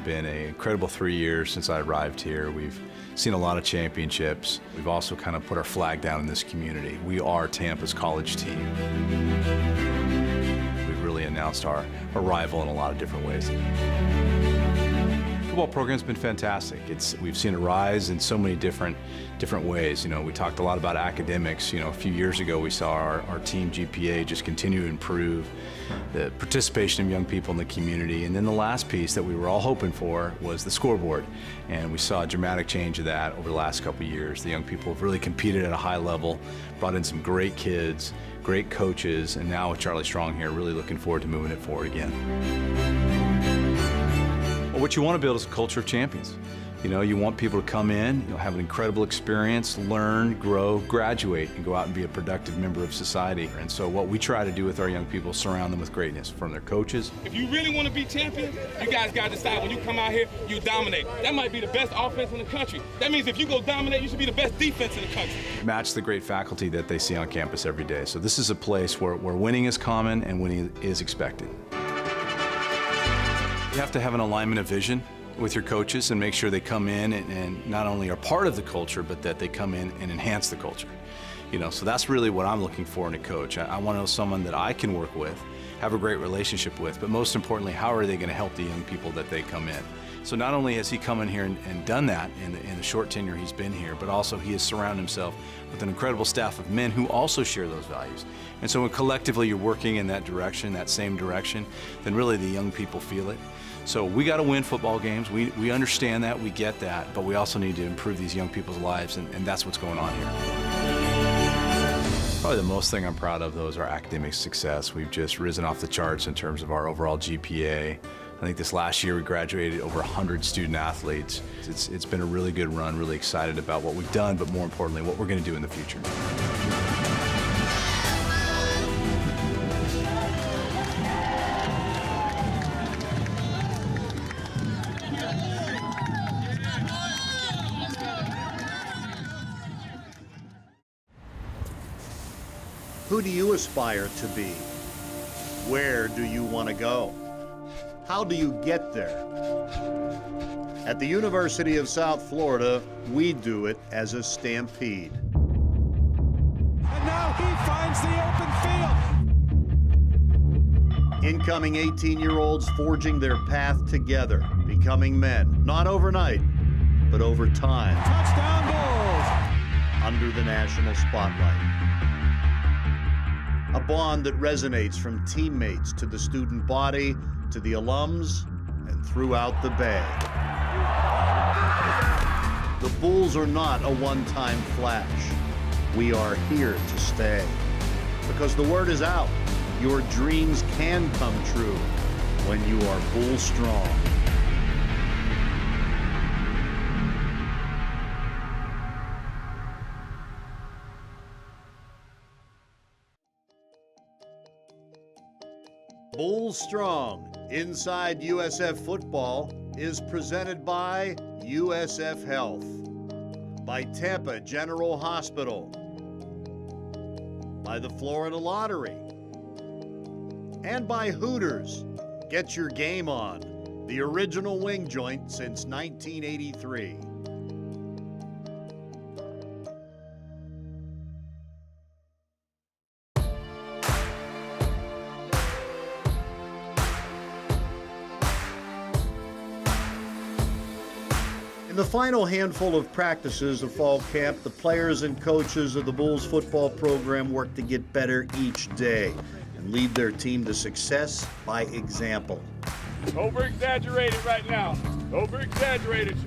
been an incredible 3 years since I arrived here. We've seen a lot of championships. We've also kind of put our flag down in this community. We are Tampa's college team. We've really announced our arrival in a lot of different ways. The football program's been fantastic. We've seen it rise in so many different ways. You know, we talked a lot about academics. You know, a few years ago we saw our team GPA just continue to improve, the participation of young people in the community, and then the last piece that we were all hoping for was the scoreboard. And we saw a dramatic change of that over the last couple of years. The young people have really competed at a high level, brought in some great kids, great coaches, and now with Charlie Strong here, really looking forward to moving it forward again. Well, what you want to build is a culture of champions. You know, you want people to come in, have an incredible experience, learn, grow, graduate, and go out and be a productive member of society. And so what we try to do with our young people is surround them with greatness, from their coaches. If you really want to be champions, you guys got to decide when you come out here, you dominate. That might be the best offense in the country. That means if you go dominate, you should be the best defense in the country. Match the great faculty that they see on campus every day. So this is a place where winning is common and winning is expected. You have to have an alignment of vision with your coaches and make sure they come in and not only are part of the culture, but that they come in and enhance the culture. You know, so that's really what I'm looking for in a coach. I want to know someone that I can work with, have a great relationship with, but most importantly, how are they going to help the young people that they come in? So not only has he come in here and done that in the short tenure he's been here, but also he has surrounded himself with an incredible staff of men who also share those values. And so when collectively you're working in that direction, that same direction, then really the young people feel it. So we got to win football games. We understand that, we get that, but we also need to improve these young people's lives, and that's what's going on here. Probably the most thing I'm proud of, though, is our academic success. We've just risen off the charts in terms of our overall GPA. I think this last year we graduated over 100 student athletes. It's been a really good run, really excited about what we've done, but more importantly, what we're going to do in the future. Who do you aspire to be? Where do you want to go? How do you get there? At the University of South Florida, we do it as a stampede. And now he finds the open field. Incoming 18-year-olds forging their path together, becoming men, not overnight, but over time. Touchdown Bulls! Under the national spotlight. A bond that resonates from teammates to the student body, to the alums, and throughout the Bay. The Bulls are not a one-time flash. We are here to stay. Because the word is out, your dreams can come true when you are Bull Strong. Bull Strong, Inside USF Football, is presented by USF Health, by Tampa General Hospital, by the Florida Lottery, and by Hooters. Get your game on, the original wing joint since 1983. In the final handful of practices of fall camp, the players and coaches of the Bulls football program work to get better each day and lead their team to success by example. Over-exaggerated right now. Over-exaggerated.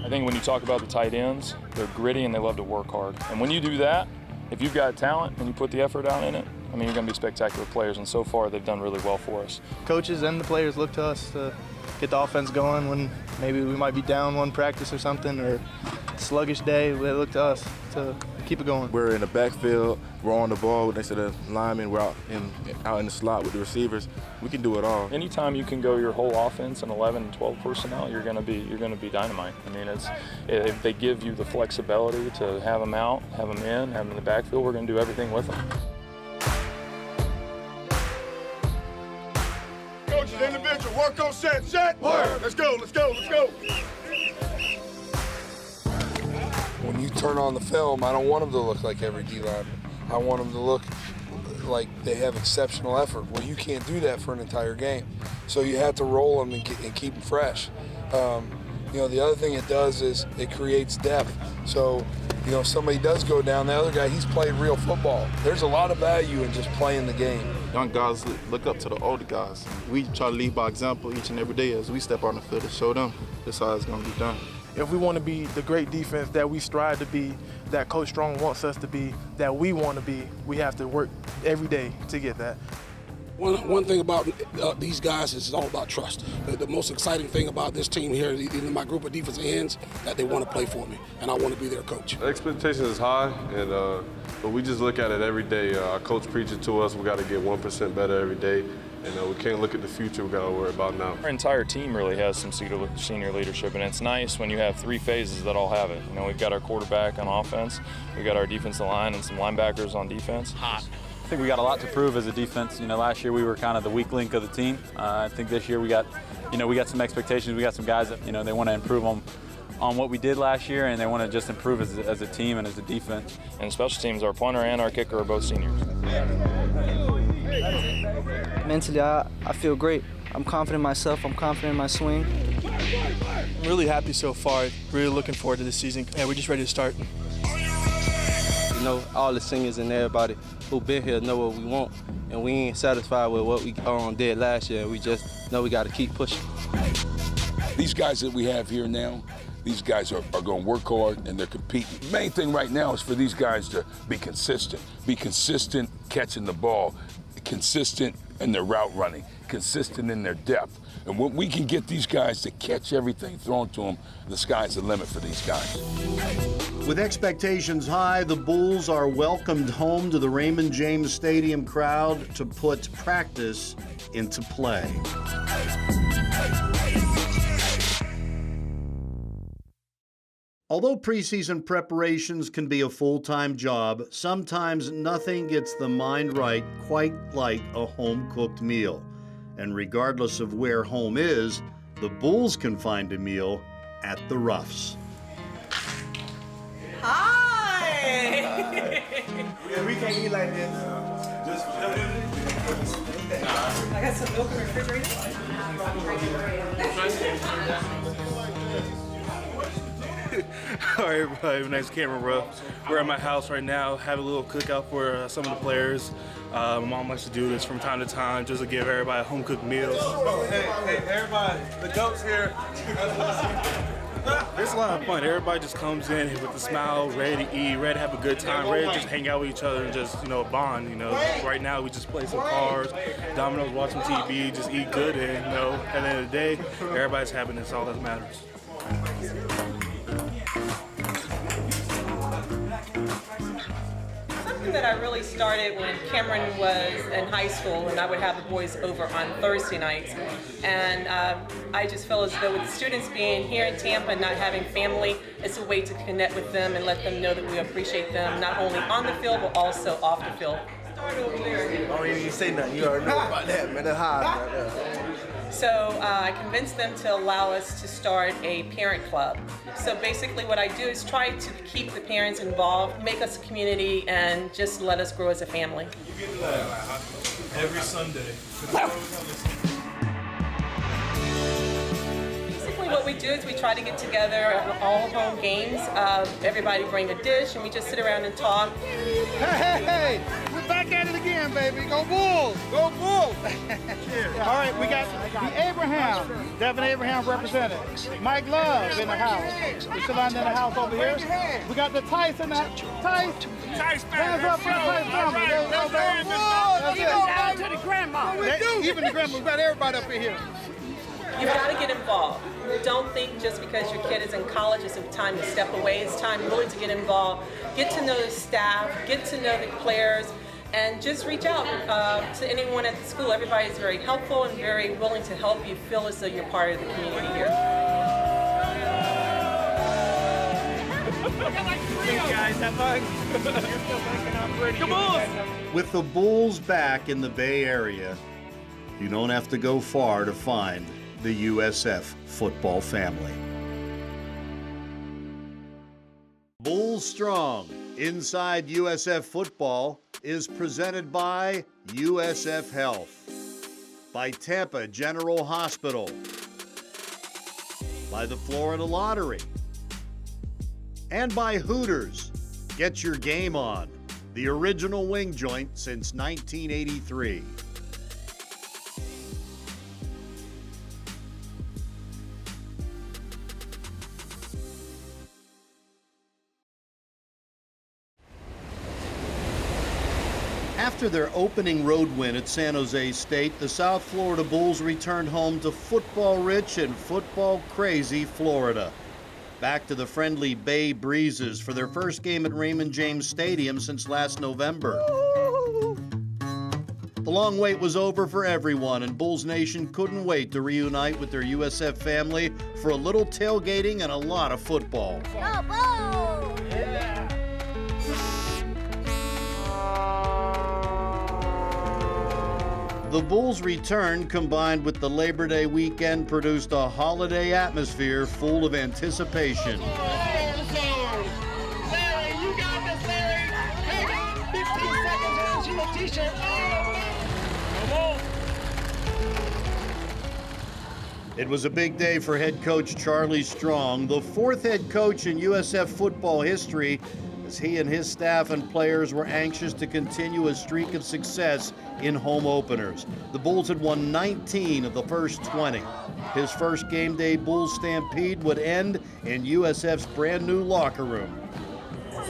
I think when you talk about the tight ends, they're gritty and they love to work hard. And when you do that, if you've got talent and you put the effort out in it, I mean, you're going to be spectacular players, and so far they've done really well for us. Coaches and the players look to us to get the offense going when maybe we might be down one practice or something, or sluggish day. They look to us to keep it going. We're in the backfield, we're on the ball next to the linemen, we're out in the slot with the receivers. We can do it all. Anytime you can go your whole offense in 11 and 12 personnel, you're going to be dynamite. I mean, if they give you the flexibility to have them out, have them in the backfield, we're going to do everything with them. Marco set. Let's go. When you turn on the film, I don't want them to look like every D-lineman. I want them to look like they have exceptional effort. Well, you can't do that for an entire game. So you have to roll them and keep them fresh. The other thing it does is it creates depth. So, if somebody does go down, the other guy, he's played real football. There's a lot of value in just playing the game. Young guys look up to the older guys. We try to lead by example each and every day as we step on the field to show them this is how it's going to be done. If we want to be the great defense that we strive to be, that Coach Strong wants us to be, that we want to be, we have to work every day to get that. One thing about these guys is it's all about trust. The most exciting thing about this team here, in my group of defensive ends, that they want to play for me, and I want to be their coach. The expectation is high, but we just look at it every day. Our coach preaches to us, we got to get 1% better every day, and we can't look at the future, we got to worry about now. Our entire team really has some senior leadership, and it's nice when you have three phases that all have it. We've got our quarterback on offense, we've got our defensive line and some linebackers on defense. I think we got a lot to prove as a defense. Last year we were kind of the weak link of the team. I think this year we got some expectations. We got some guys that, they want to improve on what we did last year, and they want to just improve as a team and as a defense. And special teams, our punter and our kicker are both seniors. Mentally, I feel great. I'm confident in myself. I'm confident in my swing. I'm really happy so far. Really looking forward to this season. Yeah, we're just ready to start. All the seniors and everybody who been here know what we want, and we ain't satisfied with what we did last year. We just know we got to keep pushing. These guys that we have here now, these guys are going to work hard and they're competing. The main thing right now is for these guys to be consistent catching the ball, consistent in their route running, consistent in their depth. And when we can get these guys to catch everything thrown to them, the sky's the limit for these guys. With expectations high, the Bulls are welcomed home to the Raymond James Stadium crowd to put practice into play. Although preseason preparations can be a full-time job, sometimes nothing gets the mind right quite like a home-cooked meal. And regardless of where home is, the Bulls can find a meal at the Ruffs. Hi! Yeah, we can't eat like this. I got some milk in the refrigerator. All right, everybody, my name's Cameron Ruff. We're at my house right now, having a little cookout for some of the players. My mom likes to do this from time to time just to give everybody home-cooked meals. Hey, everybody, the goat's here. It's a lot of fun. Everybody just comes in with a smile, ready to eat, ready to have a good time, ready to just hang out with each other and just, bond. Right now we just play some cards, dominoes, watch some TV, just eat good, and, at the end of the day, everybody's happy, and that's all that matters. Something that I really started when Cameron was in high school, and I would have the boys over on Thursday nights. And I just feel as though with the students being here in Tampa and not having family, it's a way to connect with them and let them know that we appreciate them, not only on the field, but also off the field. Start over there. I don't even say nothing. You already know about that, man. That's hard. So I convinced them to allow us to start a parent club. So basically what I do is try to keep the parents involved, make us a community, and just let us grow as a family. Every Sunday. Basically what we do is we try to get together at all home games. Everybody bring a dish and we just sit around and talk. Hey, we're back at it again, baby. Go Bulls! Go Bulls! All right, we got the Abraham, Devin Abraham represented. Mike Love in the house. We're still in the house over here. We got the Tice in the Tice. Hands up for the Tice family. Down to the grandma. Even the grandma, we got everybody up in here. You've got to get involved. Don't think just because your kid is in college, it's time to step away. It's time really to get involved, get to know the staff, get to know the players, and just reach out to anyone at the school. Everybody is very helpful and very willing to help you feel as though you're part of the community here. Thanks, guys. Have fun. Come on! With the Bulls back in the Bay Area, you don't have to go far to find the USF Football family. Bulls Strong Inside USF Football is presented by USF Health, by Tampa General Hospital, by the Florida Lottery, and by Hooters. Get your game on, the original wing joint since 1983. After their opening road win at San Jose State, the South Florida Bulls returned home to football-rich and football-crazy Florida. Back to the friendly Bay Breezes for their first game at Raymond James Stadium since last November. The long wait was over for everyone, and Bulls Nation couldn't wait to reunite with their USF family for a little tailgating and a lot of football. Go Bulls! Yeah. The Bulls' return, combined with the Labor Day weekend, produced a holiday atmosphere full of anticipation. Larry, you got this, Larry. Hey, 15 seconds on your t-shirt. Come on. It was a big day for head coach Charlie Strong, the fourth head coach in USF football history, as he and his staff and players were anxious to continue a streak of success in home openers. The Bulls had won 19 of the first 20. His first game day Bulls stampede would end in USF's brand new locker room.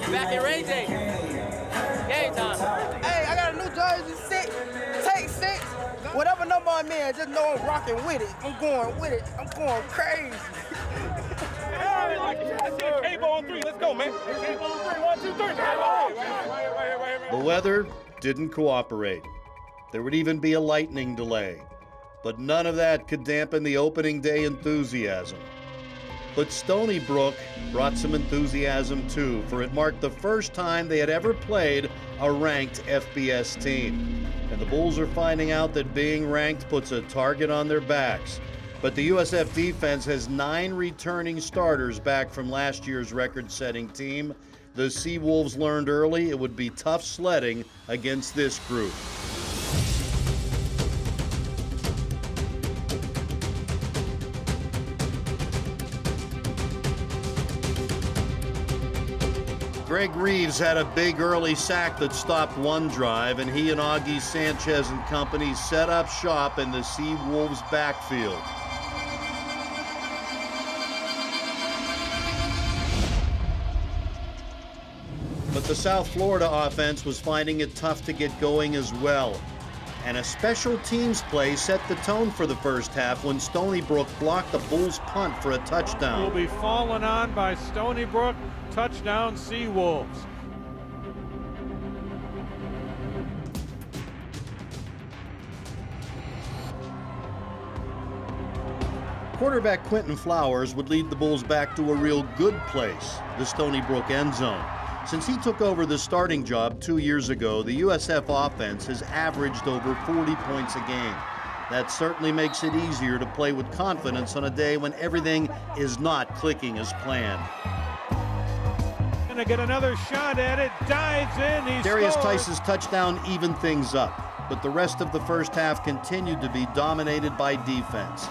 Back in Ray J. Game time. Hey, I got a new jersey, 6. Take 6. Whatever number I'm in, just know I'm rocking with it. I'm going with it. I'm going crazy. Cable on 3. Let's go, man. Cable on 3. 1, 2, 3. The weather didn't cooperate. There would even be a lightning delay. But none of that could dampen the opening day enthusiasm. But Stony Brook brought some enthusiasm too, for it marked the first time they had ever played a ranked FBS team. And the Bulls are finding out that being ranked puts a target on their backs. But the USF defense has 9 returning starters back from last year's record-setting team. The Seawolves learned early it would be tough sledding against this group. Greg Reeves had a big early sack that stopped one drive, and he and Augie Sanchez and company set up shop in the Seawolves backfield. But the South Florida offense was finding it tough to get going as well. And a special teams play set the tone for the first half when Stony Brook blocked the Bulls' punt for a touchdown. Will be fallen on by Stony Brook. Touchdown, Seawolves. Quarterback Quentin Flowers would lead the Bulls back to a real good place, the Stony Brook end zone. Since he took over the starting job 2 years ago, the USF offense has averaged over 40 points a game. That certainly makes it easier to play with confidence on a day when everything is not clicking as planned. Gonna get another shot at it, dives in, he Darius scores. Tice's touchdown evened things up, but the rest of the first half continued to be dominated by defense.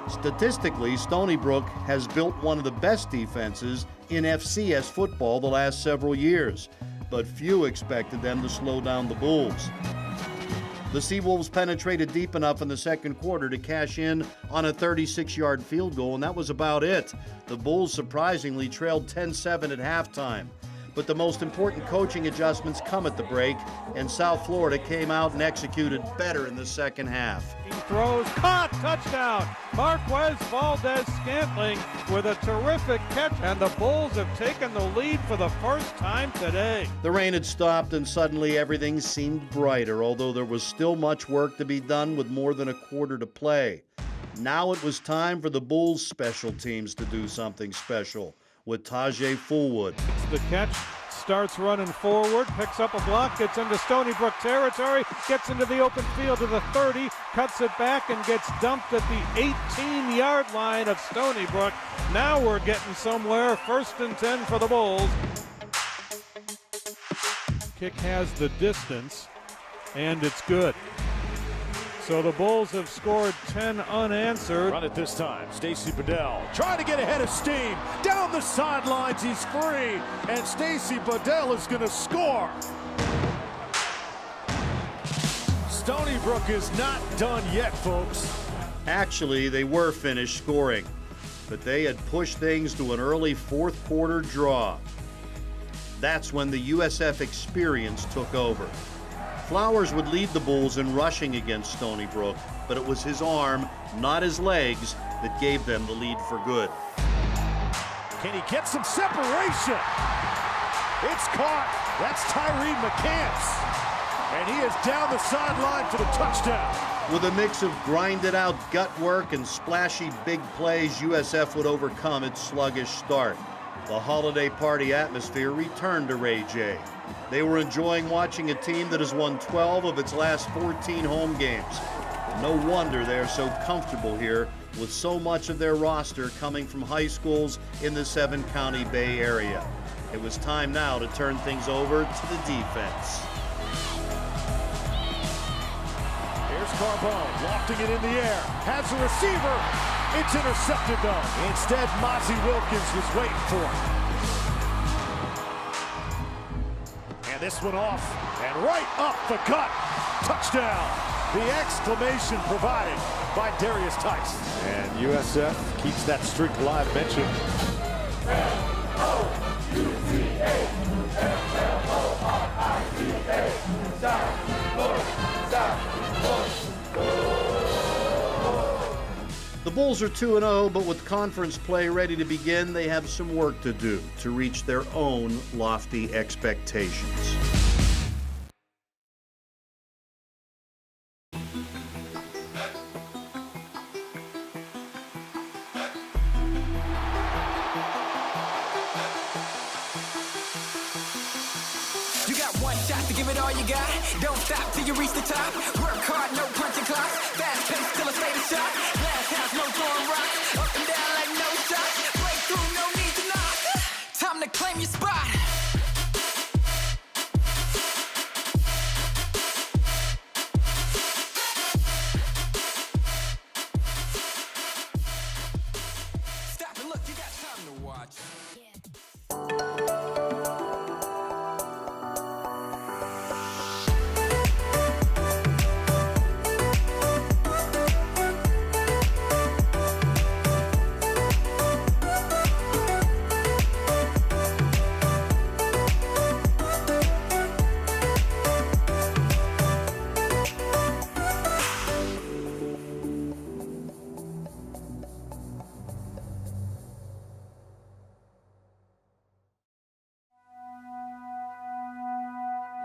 Statistically, Stony Brook has built one of the best defenses in FCS football the last several years, but few expected them to slow down the Bulls. The Seawolves penetrated deep enough in the second quarter to cash in on a 36-yard field goal, and that was about it. The Bulls surprisingly trailed 10-7 at halftime. But the most important coaching adjustments come at the break, and South Florida came out and executed better in the second half. He throws, caught, touchdown. Marquez Valdez-Scantling with a terrific catch, and the Bulls have taken the lead for the first time today. The rain had stopped, and suddenly everything seemed brighter, although there was still much work to be done with more than a quarter to play. Now it was time for the Bulls' special teams to do something special, with Tajay Fullwood. The catch, starts running forward, picks up a block, gets into Stony Brook territory, gets into the open field to the 30, cuts it back and gets dumped at the 18-yard line of Stony Brook. Now we're getting somewhere. 1st and 10 for the Bulls. Kick has the distance, and it's good. So the Bulls have scored 10 unanswered. Run it this time. Stacey Bedell trying to get ahead of steam. Down the sidelines, he's free. And Stacey Bedell is going to score. Stony Brook is not done yet, folks. Actually, they were finished scoring, but they had pushed things to an early 4th quarter draw. That's when the USF experience took over. Flowers would lead the Bulls in rushing against Stony Brook, but it was his arm, not his legs, that gave them the lead for good. Can he get some separation? It's caught. That's Tyree McCants. And he is down the sideline for the touchdown. With a mix of grinded-out gut work and splashy big plays, USF would overcome its sluggish start. The holiday party atmosphere returned to Ray J. They were enjoying watching a team that has won 12 of its last 14 home games. No wonder they're so comfortable here, with so much of their roster coming from high schools in the 7-county Bay Area. It was time now to turn things over to the defense. Here's Carbone, lofting it in the air, has a receiver. It's intercepted though. Instead, Mozzie Wilkins was waiting for him. And this one off, and right up the gut. Touchdown. The exclamation provided by Darius Tice. And USF keeps that streak alive, mentioned. The Bulls are 2-0, but with conference play ready to begin, they have some work to do to reach their own lofty expectations. You got one shot to give it all you got. Don't stop till you reach the top. Work hard, no punching clock. Fast pace till I stay the shot. Glass house, no throwing rocks. Up and down like no shot. Breakthrough, no need to knock. Time to claim your spot. Stop and look, you got time to watch.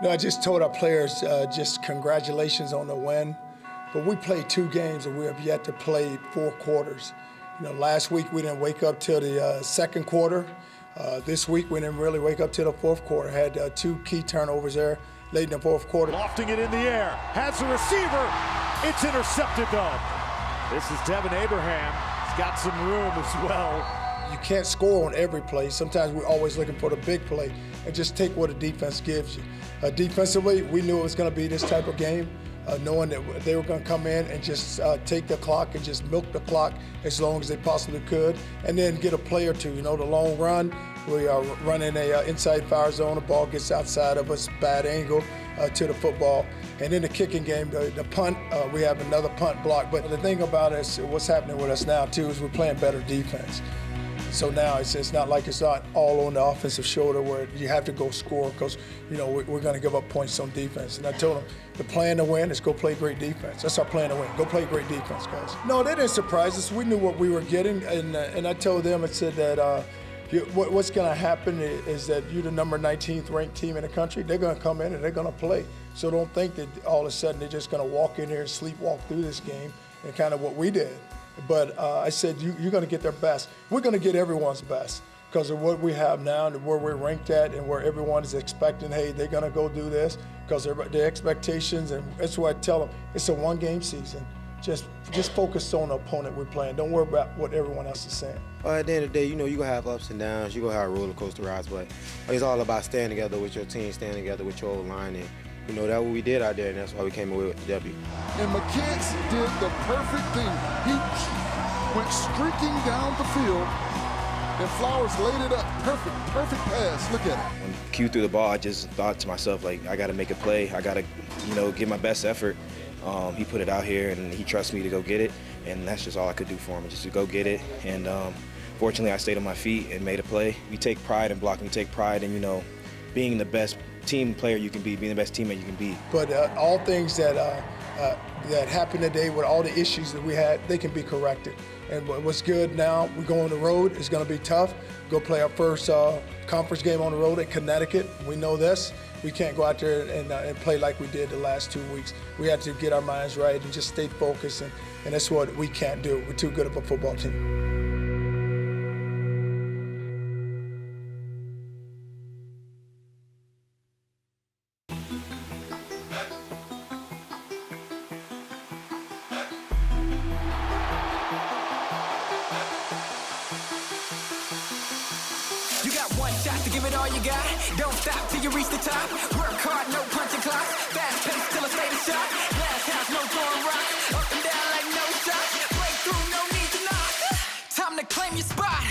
No, I just told our players just congratulations on the win. But we played 2 games and we have yet to play 4 quarters. You know, last week we didn't wake up till the 2nd quarter. This week we didn't really wake up till the 4th quarter. Had 2 key turnovers there late in the 4th quarter. Lofting it in the air, has a receiver. It's intercepted though. This is Devin Abraham. He's got some room as well. You can't score on every play. Sometimes we're always looking for the big play and just take what a defense gives you. Defensively, we knew it was going to be this type of game, knowing that they were going to come in and just take the clock and just milk the clock as long as they possibly could, and then get a play or two. You know, the long run, we are running a inside fire zone, the ball gets outside of us, bad angle to the football. And in the kicking game, the punt, we have another punt block. But the thing about us, what's happening with us now too, is we're playing better defense. So now it's not like it's not all on the offensive shoulder where you have to go score because, you know, we're going to give up points on defense. And I told them the plan to win is go play great defense. That's our plan to win. Go play great defense, guys. No, they didn't surprise us. We knew what we were getting. And I told them, I said that what's going to happen is that you're the number 19th ranked team in the country. They're going to come in and they're going to play. So don't think that all of a sudden they're just going to walk in here and sleepwalk through this game and kind of what we did. But I said, you're going to get their best. We're going to get everyone's best because of what we have now and where we're ranked at and where everyone is expecting, hey, they're going to go do this because their expectations, and that's why I tell them, it's a 1-game season. just focus on the opponent we're playing. Don't worry about what everyone else is saying. At the end of the day, you know, you're going to have ups and downs. You're going to have roller coaster rides, but it's all about staying together with your team, staying together with your old line. And, you know, that's what we did out there, and that's why we came away with the W. And McCants did the perfect thing. He went streaking down the field, and Flowers laid it up. Perfect pass. Look at it. When Q threw the ball, I just thought to myself, like, I got to make a play. I got to, you know, give my best effort. He put it out here, and he trusts me to go get it, and that's just all I could do for him, just to go get it. And fortunately, I stayed on my feet and made a play. We take pride in blocking. We take pride in, you know, being the best team player you can be, being the best teammate you can be. But all things that happened today with all the issues that we had, they can be corrected. And what's good now, we go on the road. It's going to be tough. Go play our first conference game on the road in Connecticut. We know this. We can't go out there and play like we did the last 2 weeks. We have to get our minds right and just stay focused, and that's what we can't do. We're too good of a football team. You got one shot to give it all you got. Don't stop till you reach the top. Work hard, no punching clock. Fast pace till I stay the shot. Glass house, no throwing rocks. Up and down like no shot. Breakthrough, no need to knock. Time to claim your spot.